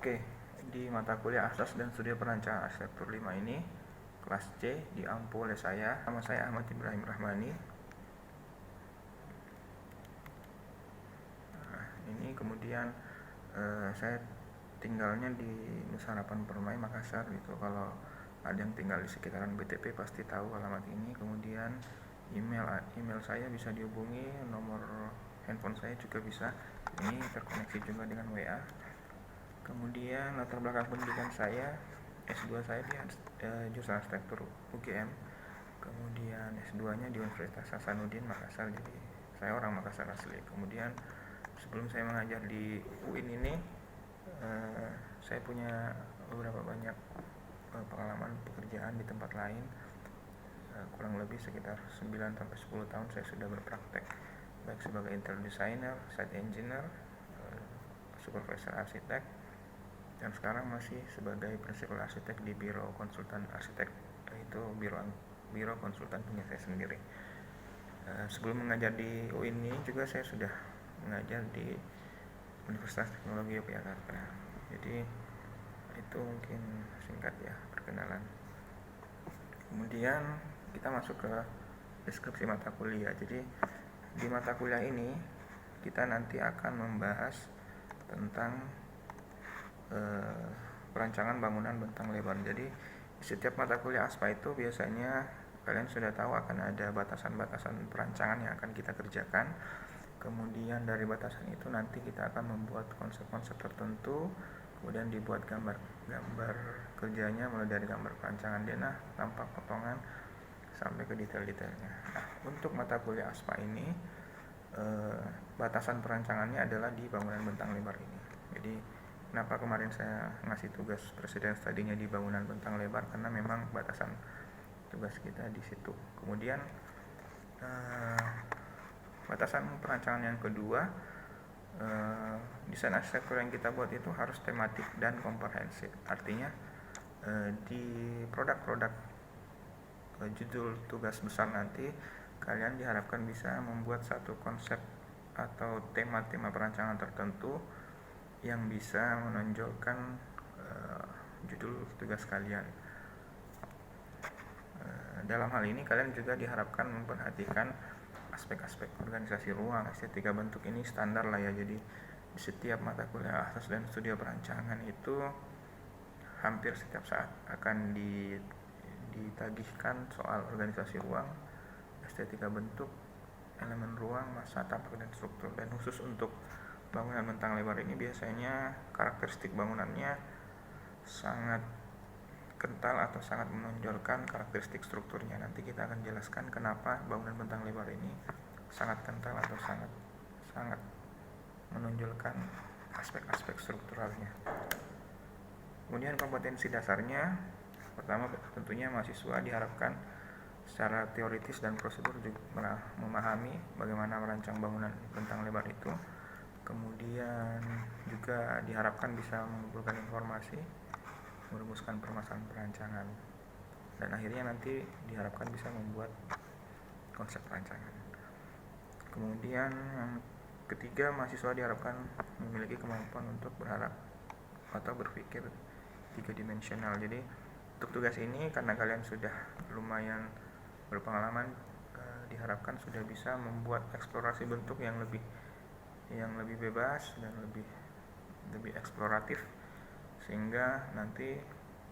Oke, di mata kuliah Asas dan Studi Perancangan Arsitektur 5 ini, kelas C diampu oleh saya. Nama saya Ahmad Ibrahim Rahmani. Ini kemudian saya tinggalnya di Nusa Harapan Permai, Makassar gitu. Kalau ada yang tinggal di sekitaran BTP pasti tahu alamat ini. Kemudian email saya bisa dihubungi, nomor handphone saya juga bisa. Ini terkoneksi juga dengan WA. Kemudian latar belakang pendidikan saya, S2 saya di jurusan arsitektur UGM. Kemudian S2-nya di Universitas Hasanuddin Makassar. Jadi saya orang Makassar asli. Kemudian sebelum saya mengajar di UIN ini, saya punya beberapa banyak pengalaman pekerjaan di tempat lain. Kurang lebih sekitar 9-10 tahun saya sudah berpraktek, baik sebagai interior designer, site engineer, supervisor arsitek, dan sekarang masih sebagai principal arsitek di biro konsultan arsitek, yaitu biro konsultan punya saya sendiri. Sebelum mengajar di UIN ini juga saya sudah mengajar di Universitas Teknologi Yogyakarta. Jadi itu mungkin singkat ya perkenalan. Kemudian kita masuk ke deskripsi mata kuliah. Jadi di mata kuliah ini kita nanti akan membahas tentang perancangan bangunan bentang lebar. Jadi setiap mata kuliah ASPA itu biasanya kalian sudah tahu akan ada batasan-batasan perancangan yang akan kita kerjakan. Kemudian dari batasan itu nanti kita akan membuat konsep-konsep tertentu, kemudian dibuat gambar kerjanya mulai dari gambar perancangan denah, tampak potongan sampai ke detail-detailnya. Nah, untuk mata kuliah ASPA ini batasan perancangannya adalah di bangunan bentang lebar ini. Jadi kenapa kemarin saya ngasih tugas presiden studinya di bangunan bentang lebar, karena memang batasan tugas kita di situ. Kemudian batasan perancangan yang kedua, desain arsitektur yang kita buat itu harus tematik dan komprehensif. Artinya di produk-produk judul tugas besar nanti kalian diharapkan bisa membuat satu konsep atau tema-tema perancangan tertentu yang bisa menonjolkan judul tugas kalian. Dalam hal ini kalian juga diharapkan memperhatikan aspek-aspek organisasi ruang, estetika bentuk. Ini standar lah ya. Jadi di setiap mata kuliah asas dan studi perancangan itu hampir setiap saat akan ditagihkan soal organisasi ruang, estetika bentuk, elemen ruang, massa, tampak, dan struktur. Dan khusus untuk bangunan bentang lebar ini biasanya karakteristik bangunannya sangat kental atau sangat menonjolkan karakteristik strukturnya. Nanti kita akan jelaskan kenapa bangunan bentang lebar ini sangat kental atau sangat menonjolkan aspek-aspek strukturalnya. Kemudian kompetensi dasarnya, pertama tentunya mahasiswa diharapkan secara teoritis dan prosedur juga memahami bagaimana merancang bangunan bentang lebar itu. Kemudian juga diharapkan bisa mengumpulkan informasi, merumuskan permasalahan perancangan, dan akhirnya nanti diharapkan bisa membuat konsep perancangan. Kemudian yang ketiga, mahasiswa diharapkan memiliki kemampuan untuk berharap atau berpikir 3 dimensional. Jadi untuk tugas ini karena kalian sudah lumayan berpengalaman, diharapkan sudah bisa membuat eksplorasi bentuk yang lebih bebas dan lebih eksploratif, sehingga nanti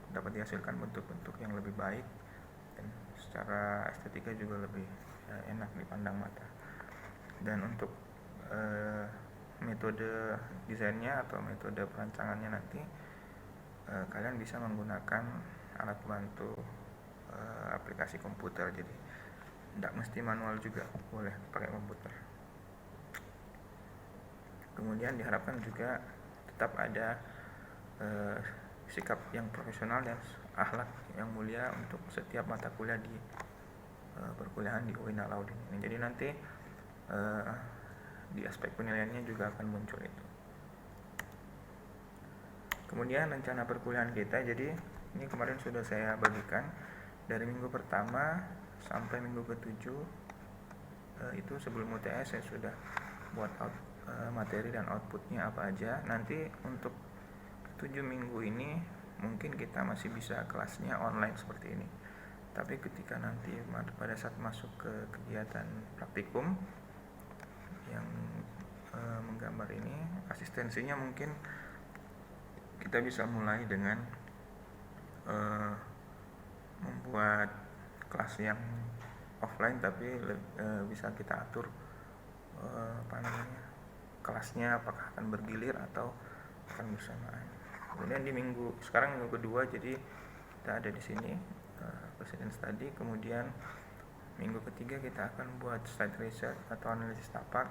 dapat dihasilkan bentuk-bentuk yang lebih baik dan secara estetika juga lebih enak dipandang mata. Dan untuk metode desainnya atau metode perancangannya nanti kalian bisa menggunakan alat bantu aplikasi komputer. Jadi tidak mesti manual juga, boleh pakai komputer. Kemudian diharapkan juga tetap ada sikap yang profesional dan akhlak yang mulia untuk setiap mata kuliah di perkuliahan di UIN Alauddin ini. Jadi nanti di aspek penilaiannya juga akan muncul itu. Kemudian rencana perkuliahan kita, jadi ini kemarin sudah saya bagikan dari minggu pertama sampai minggu ke-7 itu sebelum UTS saya sudah buat materi dan outputnya apa aja. Nanti untuk 7 minggu ini mungkin kita masih bisa kelasnya online seperti ini. Tapi ketika nanti pada saat masuk ke kegiatan praktikum yang menggambar ini, asistensinya mungkin kita bisa mulai dengan membuat kelas yang offline, tapi bisa kita atur kelasnya apakah akan bergilir atau akan bersamaan. Kemudian di sekarang minggu kedua, jadi kita ada di sini presiden study. Kemudian minggu ketiga kita akan buat site research atau analisis tapak.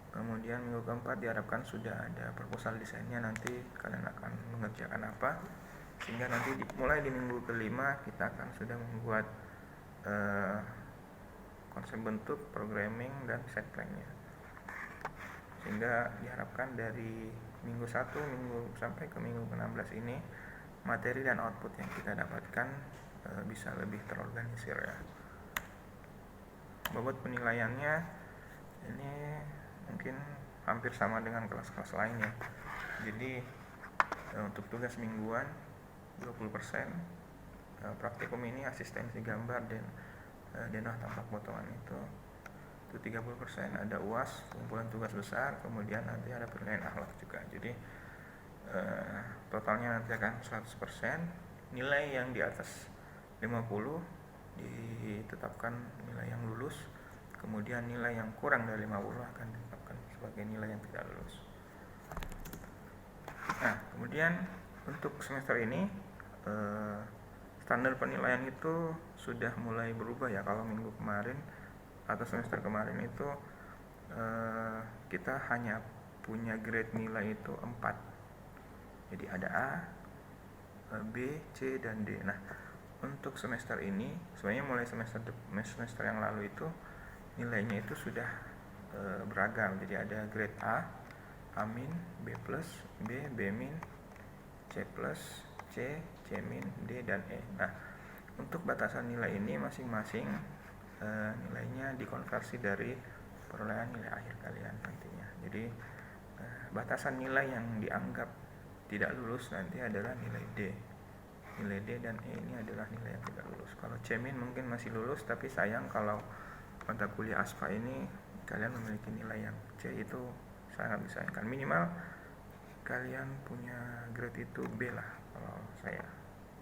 Kemudian minggu keempat diharapkan sudah ada proposal desainnya, nanti kalian akan mengerjakan apa, sehingga nanti mulai di minggu kelima kita akan sudah membuat konsep bentuk, programming, dan set plan-nya. Sehingga diharapkan dari minggu 1 sampai ke minggu ke-16 ini materi dan output yang kita dapatkan bisa lebih terorganisir ya. Bobot penilaiannya ini mungkin hampir sama dengan kelas-kelas lainnya. Jadi untuk tugas mingguan 20%, praktikum ini asistensi gambar dan denah tampak potongan itu 30%, ada UAS, kumpulan tugas besar, kemudian nanti ada penilaian akhlak juga. Jadi totalnya nanti akan 100%. Nilai yang di atas 50 ditetapkan nilai yang lulus, kemudian nilai yang kurang dari 50 akan ditetapkan sebagai nilai yang tidak lulus. Nah, kemudian untuk semester ini standar penilaian itu sudah mulai berubah ya. Kalau minggu kemarin atau semester kemarin itu kita hanya punya grade nilai itu 4. Jadi ada A, B, C, dan D. Nah, untuk semester ini sebenarnya mulai semester yang lalu itu nilainya itu sudah beragam. Jadi ada grade A, A-, B+, B, B-, C+, C, C-, D, dan E. Nah, untuk batasan nilai ini masing-masing nilainya dikonversi dari perolehan nilai akhir kalian nantinya. Jadi batasan nilai yang dianggap tidak lulus nanti adalah nilai D. Nilai D dan E ini adalah nilai yang tidak lulus. Kalau C- mungkin masih lulus, tapi sayang kalau mata kuliah ASPA ini kalian memiliki nilai yang C, itu sangat disayangkan. Minimal kalian punya grade itu B lah, kalau saya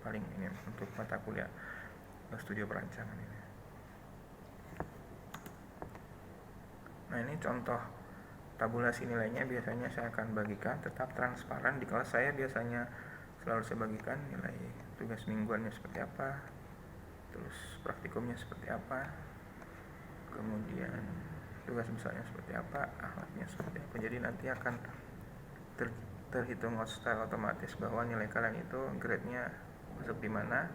paling ingin untuk mata kuliah studio perancangan ini. Nah, ini contoh tabulasi nilainya. Biasanya saya akan bagikan, tetap transparan. Di kelas saya biasanya selalu saya bagikan nilai tugas mingguannya seperti apa, terus praktikumnya seperti apa, kemudian tugas besarnya seperti apa, akhlaknya seperti apa. Jadi nanti akan terhitung secara otomatis bahwa nilai kalian itu grade-nya masuk di mana,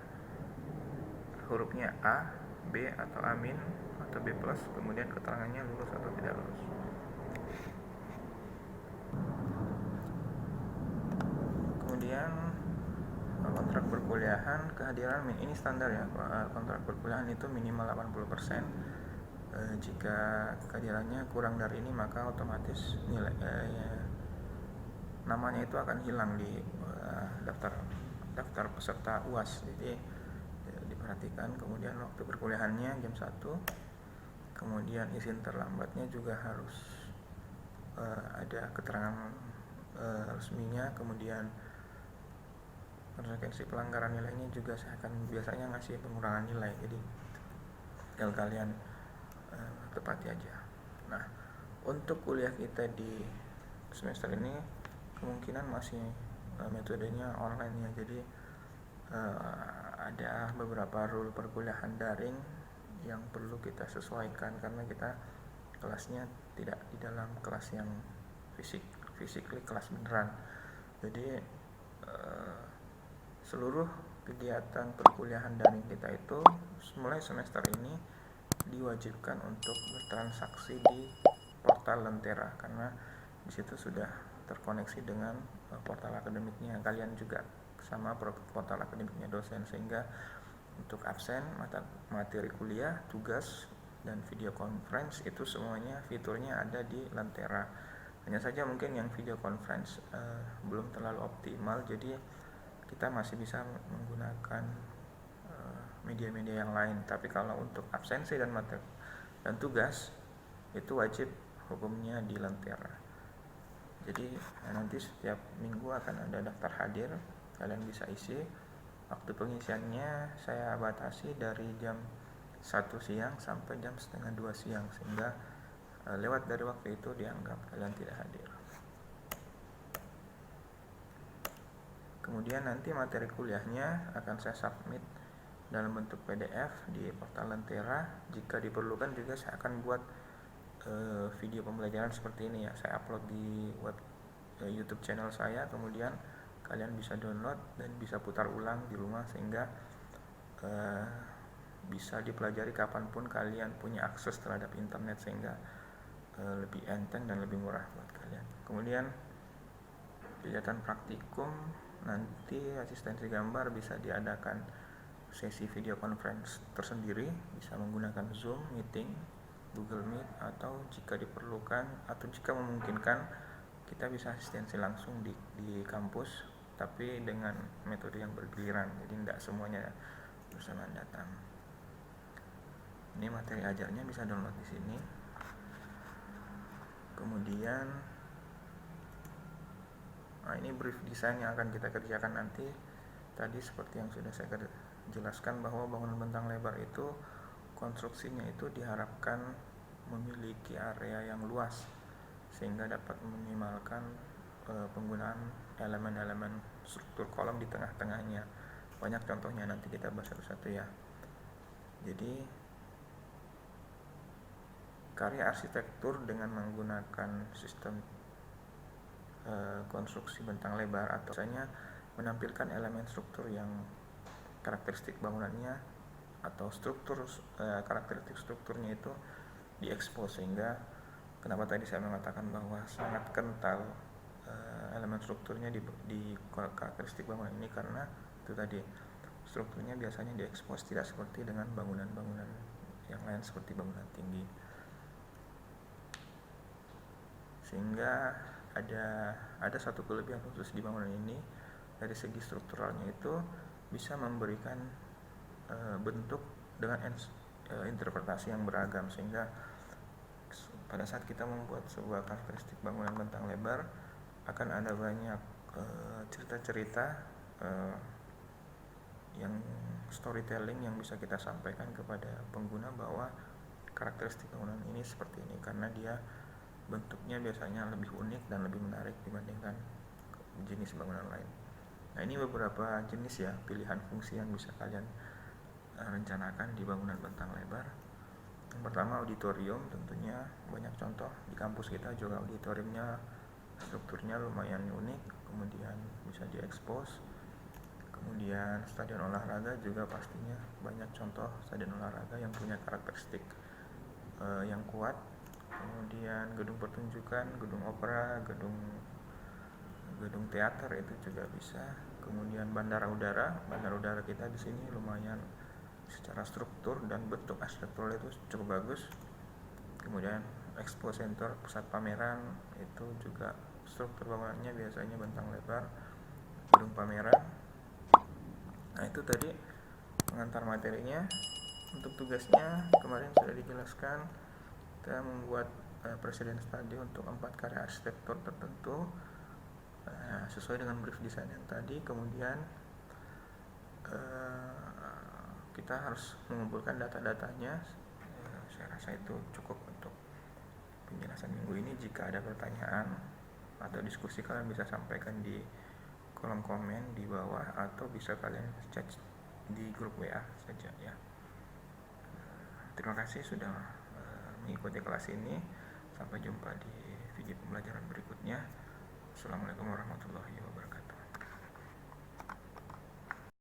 hurufnya A, B, atau A- atau B+, kemudian keterangannya lulus atau tidak lulus. Kemudian kontrak perkuliahan, kehadiran ini standar ya. Kontrak perkuliahan itu minimal 80%. Jika kehadirannya kurang dari ini, maka otomatis nilai namanya itu akan hilang di daftar peserta UAS. Jadi diperhatikan. Kemudian waktu perkuliahannya jam 1. Kemudian izin terlambatnya juga harus ada keterangan resminya. Kemudian konsekuensi pelanggaran nilainya juga saya akan biasanya ngasih pengurangan nilai. Jadi tinggal kalian tepati aja. Nah, untuk kuliah kita di semester ini kemungkinan masih metodenya online ya. Jadi ada beberapa rule perkuliahan daring yang perlu kita sesuaikan karena kita kelasnya tidak di dalam kelas yang physically kelas beneran. Jadi seluruh kegiatan perkuliahan daring kita itu mulai semester ini diwajibkan untuk bertransaksi di portal Lentera, karena di situ sudah terkoneksi dengan portal akademiknya kalian juga sama portal akademiknya dosen, sehingga untuk absen, materi kuliah, tugas, dan video conference itu semuanya fiturnya ada di Lentera. Hanya saja mungkin yang video conference belum terlalu optimal, jadi kita masih bisa menggunakan media-media yang lain. Tapi kalau untuk absensi dan materi dan tugas itu wajib hukumnya di Lentera. Jadi nanti setiap minggu akan ada daftar hadir, kalian bisa isi. Waktu pengisiannya saya batasi dari jam 1 siang sampai jam setengah 2 siang, sehingga lewat dari waktu itu dianggap kalian tidak hadir. Kemudian nanti materi kuliahnya akan saya submit dalam bentuk PDF di portal Lentera. Jika diperlukan juga saya akan buat video pembelajaran seperti ini ya. Saya upload di web YouTube channel saya, kemudian kalian bisa download dan bisa putar ulang di rumah, sehingga bisa dipelajari kapanpun kalian punya akses terhadap internet, sehingga lebih enteng dan lebih murah buat kalian. Kemudian kegiatan praktikum nanti asistensi gambar bisa diadakan sesi video conference tersendiri, bisa menggunakan Zoom meeting, Google Meet, atau jika diperlukan atau jika memungkinkan kita bisa asistensi langsung di kampus, tapi dengan metode yang bergiliran, jadi tidak semuanya bersamaan datang. Ini materi ajarnya bisa download di sini. Kemudian ini brief desain yang akan kita kerjakan nanti. Tadi seperti yang sudah saya jelaskan bahwa bangunan bentang lebar itu konstruksinya itu diharapkan memiliki area yang luas, sehingga dapat meminimalkan penggunaan elemen-elemen struktur kolom di tengah-tengahnya. Banyak contohnya, nanti kita bahas satu-satu ya. Jadi karya arsitektur dengan menggunakan sistem konstruksi bentang lebar atau misalnya menampilkan elemen struktur yang karakteristik bangunannya atau karakteristik strukturnya itu diekspos, sehingga kenapa tadi saya mengatakan bahwa sangat kental elemen strukturnya di karakteristik bangunan ini, karena itu tadi strukturnya biasanya diekspos, tidak seperti dengan bangunan-bangunan yang lain seperti bangunan tinggi. Sehingga ada satu kelebihan khusus di bangunan ini, dari segi strukturalnya itu bisa memberikan bentuk dengan interpretasi yang beragam, sehingga pada saat kita membuat sebuah karakteristik bangunan bentang lebar akan ada banyak cerita-cerita yang storytelling yang bisa kita sampaikan kepada pengguna bahwa karakteristik bangunan ini seperti ini karena dia bentuknya biasanya lebih unik dan lebih menarik dibandingkan jenis bangunan lain. Nah, ini beberapa jenis ya pilihan fungsi yang bisa kalian rencanakan di bangunan bentang lebar. Yang pertama auditorium, tentunya banyak contoh di kampus kita juga auditoriumnya strukturnya lumayan unik, kemudian bisa diekspos. Kemudian stadion olahraga juga pastinya banyak contoh stadion olahraga yang punya karakteristik yang kuat. Kemudian gedung pertunjukan, gedung opera, gedung teater itu juga bisa. Kemudian bandara udara kita di sini lumayan secara struktur dan bentuk arsitektural itu cukup bagus. Kemudian expo center, pusat pameran, itu juga struktur bangunannya biasanya bentang lebar, gedung pameran. Nah, itu tadi pengantar materinya. Untuk tugasnya kemarin sudah dijelaskan, kita membuat presiden study untuk 4 karya arsitektur tertentu sesuai dengan brief desain yang tadi. Kemudian kita harus mengumpulkan data-datanya. Saya rasa itu cukup untuk penjelasan minggu ini. Jika ada pertanyaan atau diskusi, kalian bisa sampaikan di kolom komen di bawah atau bisa kalian chat di grup WA saja ya. Terima kasih sudah mengikuti kelas ini. Sampai jumpa di video pembelajaran berikutnya. Assalamualaikum warahmatullahi wabarakatuh.